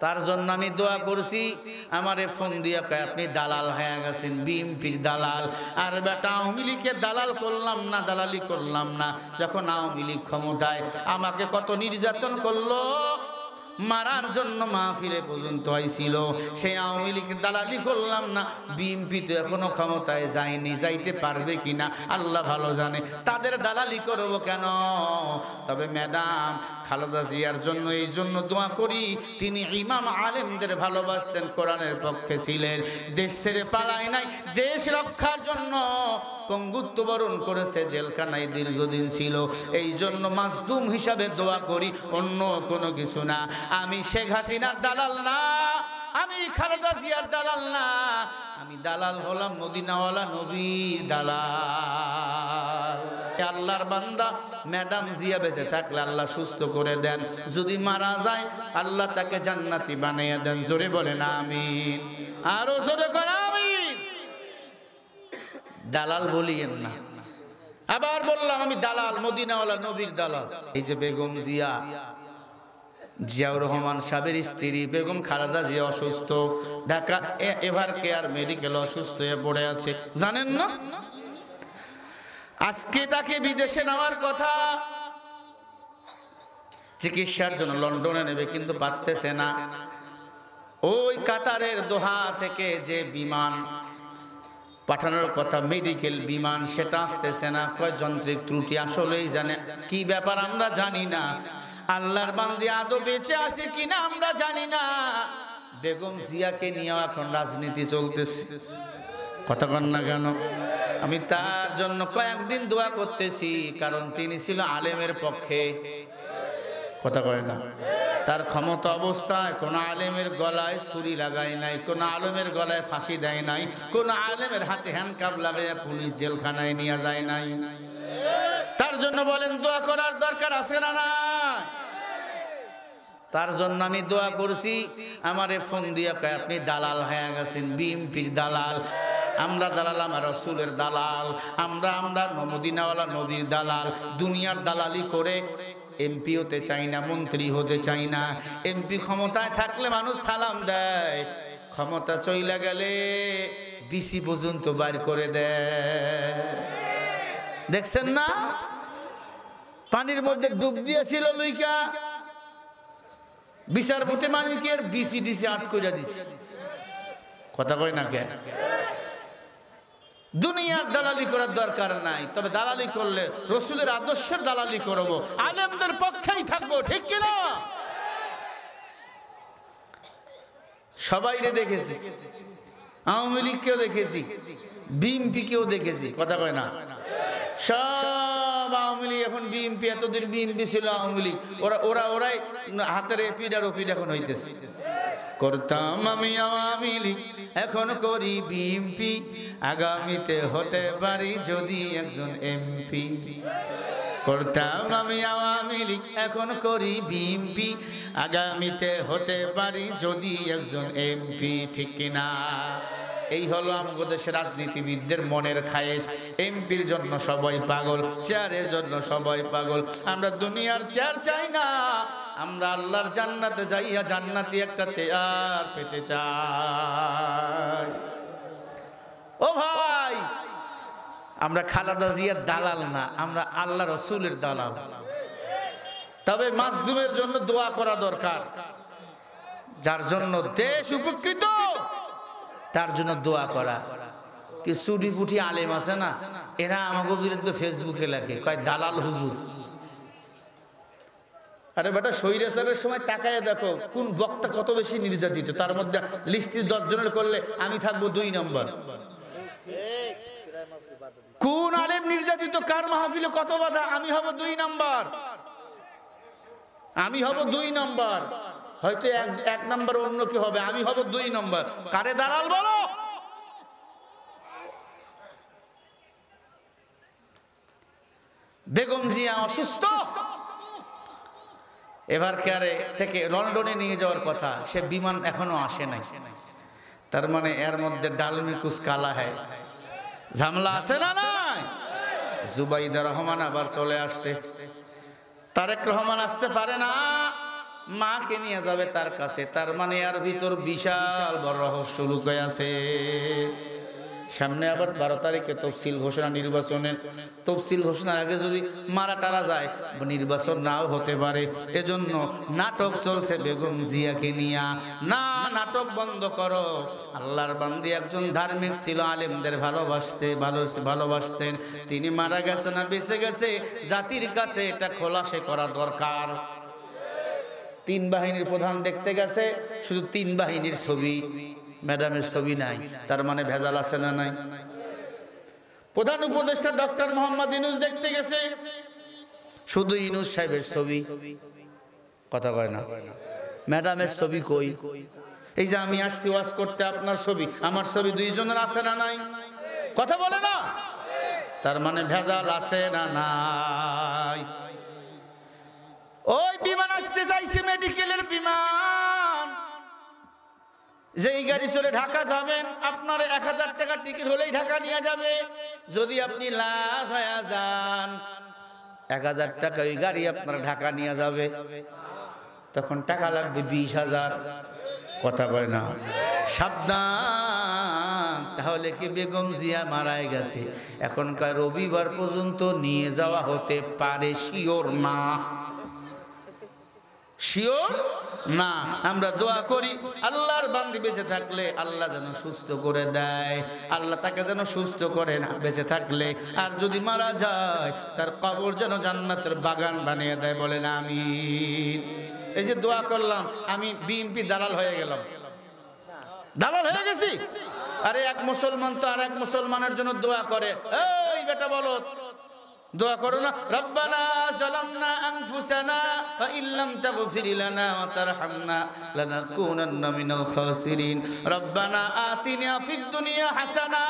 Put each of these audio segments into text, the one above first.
তার জন্য আমি দোয়া করছি। আমারে ফোন দিয়া কয় আপনি দালাল হয়ে গেছেন, বিএনপির দালাল। আর বেটা আওয়ামী লীগের দালাল করলাম না, দালালি করলাম না। যখন আওয়ামী লীগ ক্ষমতায় আমাকে কত নির্যাতন করলো, মারার জন্য মাহফিলে পর্যন্ত আইছিল, সেই আওয়ামী লীগের দালালি করলাম না। বিএনপি তো এখনো ক্ষমতায় যায়নি, যাইতে পারবে কিনা আল্লাহ ভালো জানে। তাদের দালালি করবো কেন? তবে ম্যাডাম খালেদা জিয়ার জন্য এই জন্য দোয়া করি, তিনি ইমাম আলেমদের ভালোবাসতেন, কোরআনের পক্ষে ছিলেন, দেশ ছেড়ে পালায় নাই, দেশ রক্ষার জন্য পঙ্গুত্ব বরণ করেছে, জেলখানায় দীর্ঘদিন ছিল। এই জন্য মাসদুম হিসাবে দোয়া করি, অন্য কোনো কিছু না। আমি শেখ হাসিনার দালাল না, আমি খালেদা জিয়ার দালাল না, আমি দালাল হলাম মদিনাওয়ালা নবীর দালাল। আল্লাহর বান্দা ম্যাডাম জিয়া বেঁচে থাকলে আল্লাহ সুস্থ করে দেন, যদি মারা যায় আল্লাহ তাকে জান্নাতি বানিয়ে দেন। জোরে বলেন আমিন, আরো জোরে করে আমিন। দালাল বলিয়েন না। আবার বললাম আমি দালাল, মদিনাওয়ালা নবীর দালাল। এই যে বেগম জিয়া, জিয়াউর রহমান সাহেবের স্ত্রী বেগম খালেদা জিয়া অসুস্থ, ঢাকা এভার কেয়ার মেডিকেল অসুস্থ হয়ে পড়ে আছে, জানেন না? আজকে তাকে বিদেশে নেওয়ার কথা, চিকিৎসার জন্য লন্ডনে নেবে, কিন্তু পারতেছে না। ওই কাতারের দোহা থেকে যে বিমান পাঠানোর কথা, মেডিকেল বিমান, সেটা আসতেছে না, কয় যান্ত্রিক ত্রুটি। আসলেই জানে কি ব্যাপার আমরা জানি না। আল্লাহর বান্দি আদৌ বেঁচে আছে কিনা আমরা জানি না। বেগম জিয়াকে নিয়ে এখন রাজনীতি চলতেছে, কথা বল না কেন? আমি তার জন্য কয়েকদিন দোয়া করতেছি, কারণ তিনি ছিল আলেমের পক্ষে, কথা কয় না? তার ক্ষমতা অবস্থায় কোন আলেমের গলায় ছুরি লাগায় নাই, কোন আলেমের গলায় ফাঁসি দেয় নাই, কোন আলেমের হাতে হ্যান্ডকাপ লাগাইয়া পুলিশ জেলখানায় নিয়ে যায় নাই। তার জন্য বলেন দোয়া করার দরকার আছে না না? তার জন্য আমি দোয়া করছি। আমারে ফোন দিয়া কয় আপনি দালাল হয়ে গেছেন, বিএনপির দালাল। আমরা দালাল, আমার রাসূলের দালাল, আমরা মদিনাওয়ালা নবীর দালাল। দুনিয়ার দালালি করে এমপি হতে চাই না, মন্ত্রী হতে চাই না। এমপি ক্ষমতায় থাকলে মানুষ সালাম দেয়, ক্ষমতা চইলা গেলে বিসি পর্যন্ত বাইর করে দেয়। দেখছেন না? পানির মধ্যে ডুব দিয়েছিল লুইকা, বিচারপতি মানিকের বিসি ডিসি আট কইরা দিছে, কথা কয় না কে? দুনিয়ার দালালি করার দরকার নাই, তবে দালালি করলে রসুলের আদর্শের দালালি করব, আলেমদের পক্ষেই থাকবো, ঠিক কিনা? সবাইরে দেখেছি, আওয়ামী লীগকেও দেখেছি, বিএনপিকেও দেখেছি, কথা কয় না? সব আওয়ামী লীগ এখন বিএনপি, এতদিন বিএনপি ছিল আওয়ামী লীগ, ওরাই হাতের এপিডার ওপিড এখন হইতেছে। করতাম আমি আওয়ামী লীগ, এখন করি বিএনপি, আগামীতে হতে পারি যদি একজন এমপি। করতাম আমি আওয়ামী লীগ, এখন করি বিএনপি, আগামীতে হতে পারি যদি একজন এমপি, ঠিক কিনা? এই হলো আমাদের দেশের রাজনীতিবিদদের মনের খায়েশ। এমপির জন্য সবাই পাগল, চেয়ারের জন্য সবাই পাগল। আমরা দুনিয়ার চেয়ার চাই না, আমরা আল্লাহর জান্নাতে যাইয়া জান্নাতি একটা চেয়ার পেতে চাই। ও ভাই, আমরা খালেদা জিয়ার দালাল না, আমরা আল্লাহ রসুলের দালাল। তবে মাজলুমের জন্য দোয়া করা দরকার, যার জন্য দেশ উপকৃত তার জন্য দোয়া করা। কি সুটি পুটি আলেম আছে না, এরা আমাকে বিরুদ্ধে ফেসবুকে লেখে, কয় দালাল হুজুর। আরে বেটা, স্বৈরাচারের সময় তাকায় দেখো কোন বক্তা কত বেশি নির্যাতিত, তার মধ্যে লিস্টের 10 জনের করলে আমি থাকবো 2 নম্বর। কোন আলেম নির্যাতিত, কার মাহফিলে কত বাধা, আমি হব 2 নম্বর, আমি হব 2 নম্বর। হয়তো 1 নম্বর অন্য কি হবে, আমি হব 2 নম্বর। কারে দালাল বলো? বেগম জিয়া অসুস্থ, এবার কেয়ারে থেকে লন্ডনে নিয়ে যাওয়ার কথা, সে বিমান এখনো আসে নাই। তার মানে এর মধ্যে ডালমি কুছ কালা হয়, ঝামেলা আছে না নাই? জুবাইদা রহমান আবার চলে আসছে, তারেক রহমান আসতে পারে না, মাকে নিয়ে যাবে তার কাছে। তার মানে এর ভিতর বিশাল বড় রহস্য লুকায় আছে। সামনে আবার 12 তারিখে তফসিল ঘোষণা, নির্বাচনের তফসিল ঘোষণার আগে যদি মারা টারা যায় নির্বাচন নাও হতে পারে। এজন্য নাটক চলছে বেগম জিয়াকে নিয়া। না, নাটক বন্ধ করো। আল্লাহর বান্দি একজন ধার্মিক ছিল, আলেমদের ভালোবাসতেন। তিনি মারা গেছে না বেঁচে গেছে, জাতির কাছে এটা খোলাসা করা দরকার। 3 বাহিনীর প্রধান দেখতে গেছে, শুধু 3 বাহিনীর ছবি, ম্যাডামের ছবি নাই। তার মানে ভেজাল আছে না নাই? প্রধান উপদেষ্টা ডক্টর মোহাম্মদ ইউনূস দেখতে গেছে, শুধু ইউনূস সাহেবের ছবি, কথা কয় না। ম্যাডামের ছবি কই? এই যে আমি আসছি ওয়াজ করতে, আপনার ছবি আমার ছবি 2 জনের আছে না নাই? কথা বলে না? তার মানে ভেজাল আছে না নাই? ওই বিমান আসতে চাইছে, মেডিকেলের বিমান, যেই গাড়ি চলে ঢাকা যাবেন, আপনার 1000 টাকা টিকিট হলেই ঢাকা নিয়ে যাবে। যদি আপনি লাশ হয়ে যান, 1000 টাকা ওই গাড়ি আপনার ঢাকা নিয়ে যাবে, তখন টাকা লাগবে 20,000। কথা কয় না? সাবধান। তাহলে কি বেগম জিয়া মারাই গেছে, এখনকার রবিবার পর্যন্ত নিয়ে যাওয়া হতে পারে, শিওর না, শিওর না। আমরা দোয়া করি আল্লাহর বান্দি বেঁচে থাকলে আল্লাহ যেন সুস্থ করে দেয়, আল্লাহ তাকে যেন সুস্থ করে না বেঁচে থাকলে। আর যদি মারা যায় তার কবর যেন জান্নাতের বাগান বানিয়ে দেয়, বলেন আমিন। এই যে দোয়া করলাম, আমি বিএনপি দালাল হয়ে গেলাম, দালাল হয়ে গেছি। আরে এক মুসলমান তো আর এক মুসলমানের জন্য দোয়া করে। এই বেটা বলো, দোয়া করো না, রব্বানা যালামনা আনফুসানা ওয়া ইল্লাম তাগফির লানা ওয়া তারহামনা লানাকুনান্না মিনাল খাসিরিন, রব্বানা আতিনা ফিদ দুনিয়া হাসানা।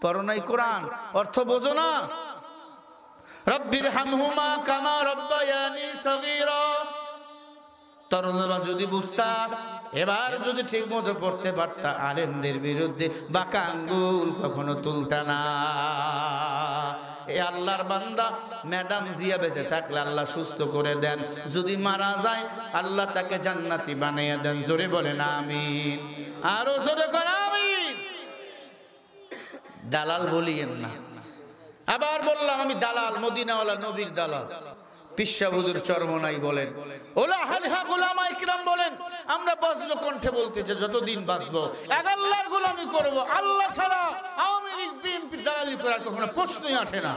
পড়ো নাই কোরআন? অর্থ বোঝো না? রব্বির হামহুমা কামা রব্বায়ানি সগীরা। তরজমা যদি বুঝতা, এবার যদি ঠিক মতো পড়তে পারতা, আলেমদের বিরুদ্ধে বাঁকা আঙ্গুল কখনো তুলতা না। এ আল্লাহর বান্দা ম্যাডাম জিয়া বেঁচে থাকলে আল্লাহ সুস্থ করে দেন, যদি মারা যায় আল্লাহ তাকে জান্নাতি বানিয়ে দেন। জোরে বলেন আমিন, আরো জোরে করে আমিন। দালাল বলিয়েন না। আবার বললাম আমি দালাল, মদিনাওয়ালা নবীর দালাল। পিসা হুজুর চরমনাই বলেন, ওলা হালহা গোলামা ইকরাম বলেন, আমরা বজ্র কণ্ঠে বলতেছে যতদিন বাঁচবো এক আল্লাহর গোলামি করব, আল্লাহ ছাড়া আওয়ামী লীগ বিএনপি দালালি করার কখনো প্রশ্নই আসে না।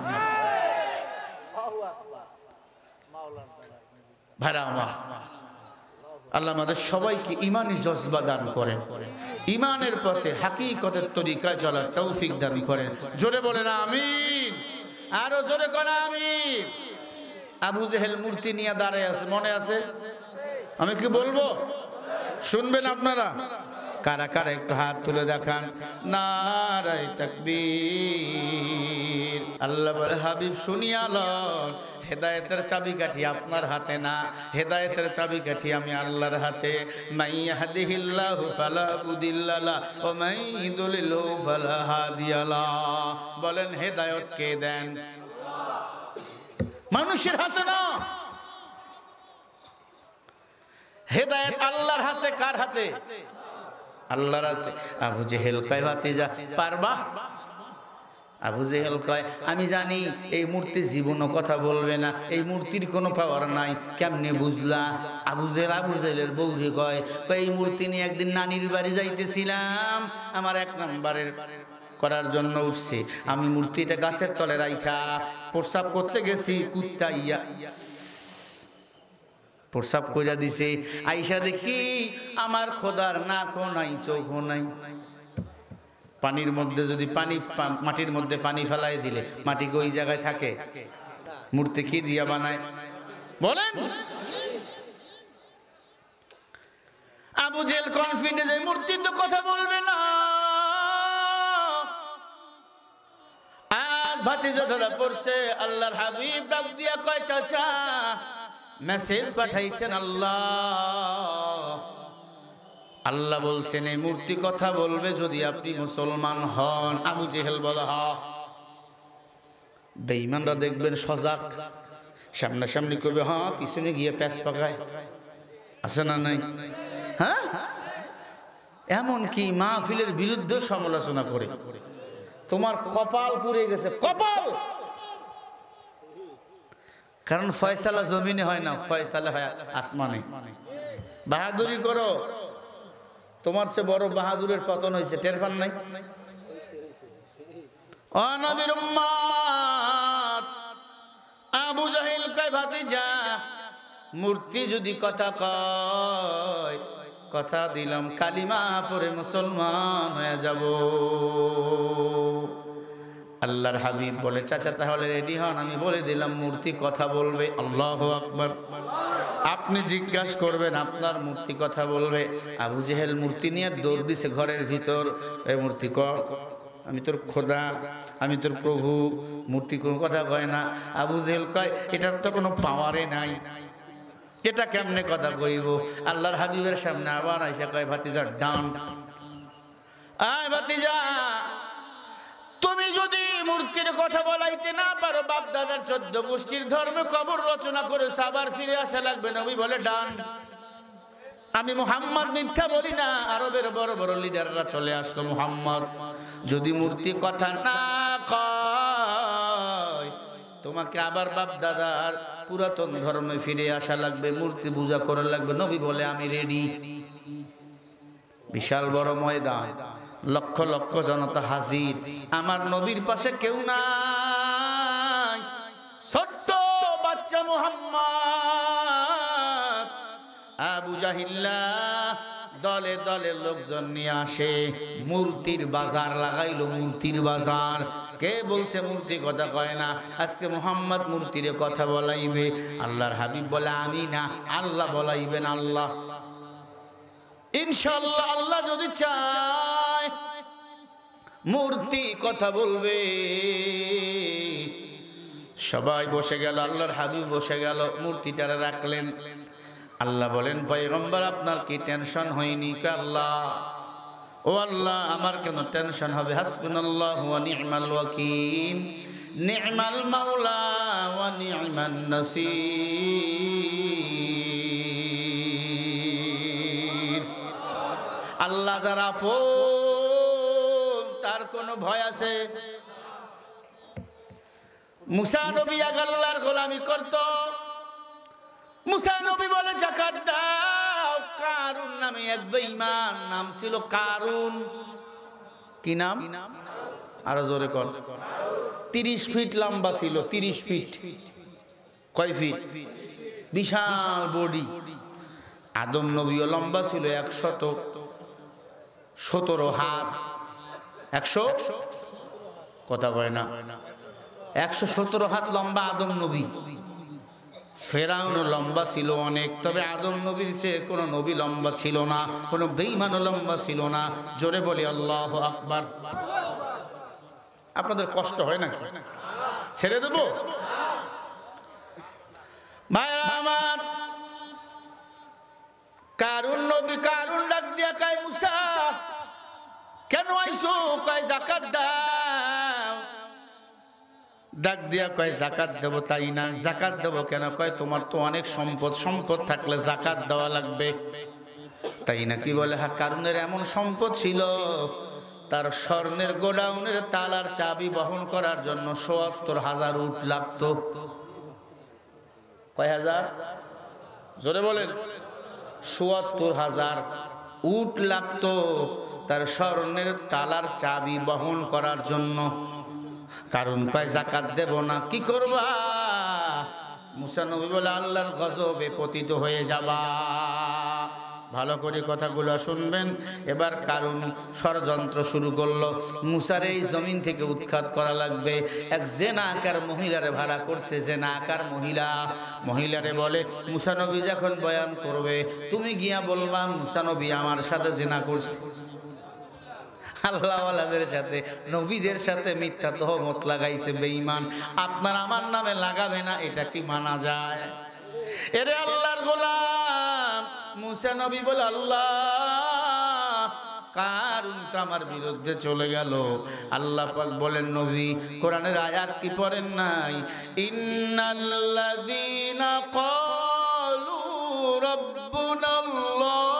ভাইরা আমার, আল্লাহ আমাদের সবাইকে ইমানি জজবা দান করেন, ইমানের পথে হাকিকতের তরিকায় চলার তৌফিক দান করেন। জোরে বলেন আমিন, আরো জোরে করেন আমিন। আবু জেহেল মূর্তি নিয়ে দাঁড়ায় আছে, মনে আছে? আমি কি বলবো, শুনবেন আপনারা? কারা কারা একটু হাত তুলে দেখান। নারায়ে তাকবীর। আল্লাহ বলে, হাবিব শুনিয়া লন, হেদায়েতের চাবিকাঠি আপনার হাতে না, হেদায়েতের চাবিকাঠি আমি আল্লাহর হাতে। মাই ইয়াহদিহিল্লাহু ফালা মুদিল্লা লাহু ওয়া মাই ইউদ্লিলহু ফালা হাদিয়া লাহু। বলেন হেদায়েত কে দেন? মানুষের হাতে না, হেদায়েত আল্লাহর হাতে। কার হাতে? আল্লাহর হাতে। আবু জেহেল কয়, ভাতিজা পারবা? আবু জেহেল কয়, আমি জানি এই মূর্তি জীবনও কথা বলবে না, এই মূর্তির কোনো পাওয়ার নাই। কেমনে বুঝলা? আবু জেহেলের বউরে কয়, এই মূর্তি নিয়ে একদিন নানির বাড়ি যাইতেছিলাম, আমার 1 নম্বরের করার জন্য উঠছে, আমি মূর্তিটা গাছের তলে রাইখা প্রসাব করতে গেছি, কুত্তা ইয়া প্রসাব কইরা দিছে। আইসা দেখি আমার খোদার নাকও নাই, চোখও নাই। পানির মধ্যে যদি মাটির মধ্যে পানি ফেলাই দিলে মাটি কি ওই জায়গায় থাকে? মূর্তি কি দিয়া বানায় বলেন? আবু জেহেল কনফিডেন্স, এই মূর্তি তো কথা বলবে না। আজ ভাতিজা ধরা পড়ছে, আল্লাহর হাবিব ডাক দিয়া কয়, চাচা মেসেজ পাঠাইছেন আল্লাহ। আল্লাহ বলছেন এই মূর্তি কথা বলবে যদি আপনি মুসলমান হন। আবু জেহেল বলে, হ। বেঈমানরা দেখবেন সজাগ, সামনাসামনি করবে হ্যাঁ, পিছনে গিয়ে প্যাঁচ পাকায়, আছে না নাই? হ্যাঁ, এমন কি মাহফিলের বিরুদ্ধে সমালোচনা করে। তোমার কপাল পুড়ে গেছে, কপাল। কারণ ফয়সালা জমিনে হয় না, ফয়সালা হয় আসমানে। বাহাদুরি করো, তোমার চেয়ে বড় বাহাদুরের পতন হয়েছে, টের পান নাই? ও নবীর উম্মত, আবু জাহেল কয় ভাতিজা, মূর্তি যদি কথা কয়, কথা দিলাম কালিমা পড়ে মুসলমান হয়ে যাব। আল্লাহর হাবিব বলে, চাচা তাহলে রেডি হন, আমি বলে দিলাম মূর্তি কথা বলবে। আল্লাহু আকবার। আপনি জিজ্ঞাসা করবেন, আপনার মূর্তি কথা বলবে? আবু জেহেল মূর্তি নিয়ে দৌড় দিছে ঘরের ভিতর। এই মূর্তি কর, আমি তোর খোদা, আমি তোর প্রভু। মূর্তি কোনো কথা কয় না। আবু জেহেল কয়, এটার তো কোনো পাওয়ারে নাই, এটা কেমনে কথা কইব? আল্লাহর হাবিবের সামনে আবার আইসা কয়, ভাতিজা ডান। আয় ভাতিজা, তুমি যদি মূর্তির কথা বলাইতে না পারো, বাপ দাদার 14 গোষ্ঠীর ধর্মে কবর রচনা করে আবার ফিরে আসা লাগবে। নবী বলে ডান। আমি মুহাম্মদ মিথ্যা বলি না। আরবের বড় বড় লিডাররা চলে আসলো, মুহাম্মদ যদি মূর্তি কথা না কয়, তোমাকে আবার বাপ দাদার পুরাতন ধর্মে ফিরে আসা লাগবে, মূর্তি পূজা করা লাগবে। নবী বলে আমি রেডি। বিশাল বড় ময়দান, লক্ষ লক্ষ জনতা হাজির। আমার নবীর পাশে কেউ নাই, ছোট্ট বাচ্চা মুহাম্মদ। আবু জাহিল্লা দলে দলে লোকজন নিয়ে আসে, মূর্তির বাজার লাগাইলো। মূর্তির বাজার। কে বলছে মূর্তি কথা কয় না? আজকে মুহাম্মদ মূর্তির কথা বলাইবে। আল্লাহর হাবিব বলে আমি না, আল্লাহ বলাইবেন। আল্লাহ ইনশাআল্লাহ, আল্লাহ যদি চায় মূর্তি কথা বলবে। সবাই বসে গেল, আল্লাহর হাবিব বসে গেল, মূর্তিটারে রাখলেন। আল্লাহ বলেন, পয়গম্বর আপনার কি টেনশন হয়নি? আল্লাহ, ও আল্লাহ, আমার কেন টেনশন হবে? হাসবুনাল্লাহু ওয়া নি'মাল ওয়াকিল, নি'মাল মাওলা ওয়া নি'মান নাসির। আল্লাহ যারা আপন, তার কোনো ভয় আছে? মুসা নবী আল্লাহর গোলামি করত। মুসা নবী বলে যাকাত দাও। কারুন নামে এক বেঈমান, নাম ছিল কারুন। কি নাম? আরো জোরে কর। 30 ফিট লম্বা ছিল। 30 ফিট। কয় ফিট? বিশাল বডি। আদম নবীও লম্বা ছিল 117 হাত। 100 কথা কয় না, 117 হাত লম্বা আদম নবী। ফেরাউন লম্বা ছিল অনেক, তবে আদম নবীর চেয়ে কোনো নবী লম্বা ছিল না, কোনো বেঈমানও লম্বা ছিল না। জোরে বলি আল্লাহু আকবার। আপনাদের কষ্ট হয় নাকি? ছেড়ে দেব? ভাইরা আমার, কারুন নবী, কারুন ডাক দিয়া কয়, মুসা কেন আইছো? কয় যাকাত দাও। ডাক দিয়া কয় যাকাত দেব। তাই না? যাকাত দেব কেন? কয় তোমার তো অনেক সম্পদ, সম্পদ থাকলে যাকাত দেওয়া লাগবে। তাই না? কি বলে? হ্যাঁ, কারুনের এমন সম্পদ ছিল, তার স্বর্ণের গোডাউনের তালার চাবি বহন করার জন্য ৭৪,০০০ উট লাগতো। কয় হাজার? জোরে বলেন। ৭৪,০০০ উট লাগতো তার স্বর্ণের তালার চাবি বহন করার জন্য। কারণ কয় যাকাত দেব না। কি করবা? মুসা নবী বলে আল্লাহর গজবে পতিত হয়ে যাবা। ভালো করে কথাগুলো শুনবেন। এবার কারণ ষড়যন্ত্র শুরু করলো, মুসার এই জমিন থেকে উৎখাত করা লাগবে। এক জেনাকার মহিলারে ভাড়া করছে। জেনাকার মহিলারে বলে, মুসা নবী যখন বয়ান করবে তুমি গিয়া বলবা মুসা নবী আমার সাথে জেনা করছে। আল্লাহওয়ালাদের সাথে, নবীদের সাথে মিথ্যা তহমত লাগাইছে বেঈমান। আপনার আমার নামে লাগাবে না, এটা কি মানা যায়? এরে আল্লাহর গোলাম মুসা নবী বলে, আল্লাহ কারুনটা আমার বিরুদ্ধে চলে গেল। আল্লাহ পাক বলেন নবী কোরআনের আয়াত কি পড়েন নাই? ইন্নাল্লাযীনা ক্বালু রাব্বুনাল্লাহ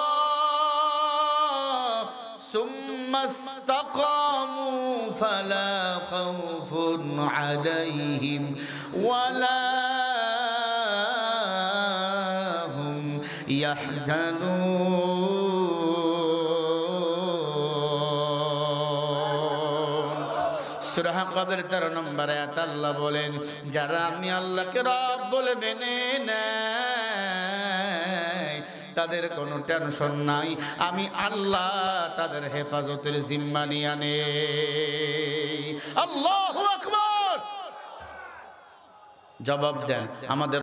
সুম্মা ইসতাকামু ফালা খাউফুন আলাইহিম ওয়ালা হুম ইয়াহজানুন। সূরা কবর 13 নম্বর আয়াত আল্লাহ বলেন যারা আমি আল্লাহকে রব বলে মেনে নেয় তাদের কোনো টেনশন নাই, আমি আল্লাহ তাদের হেফাজতের জিম্মা নিয়ে আনে। আল্লাহু আকবার। জবাব দেন আমাদের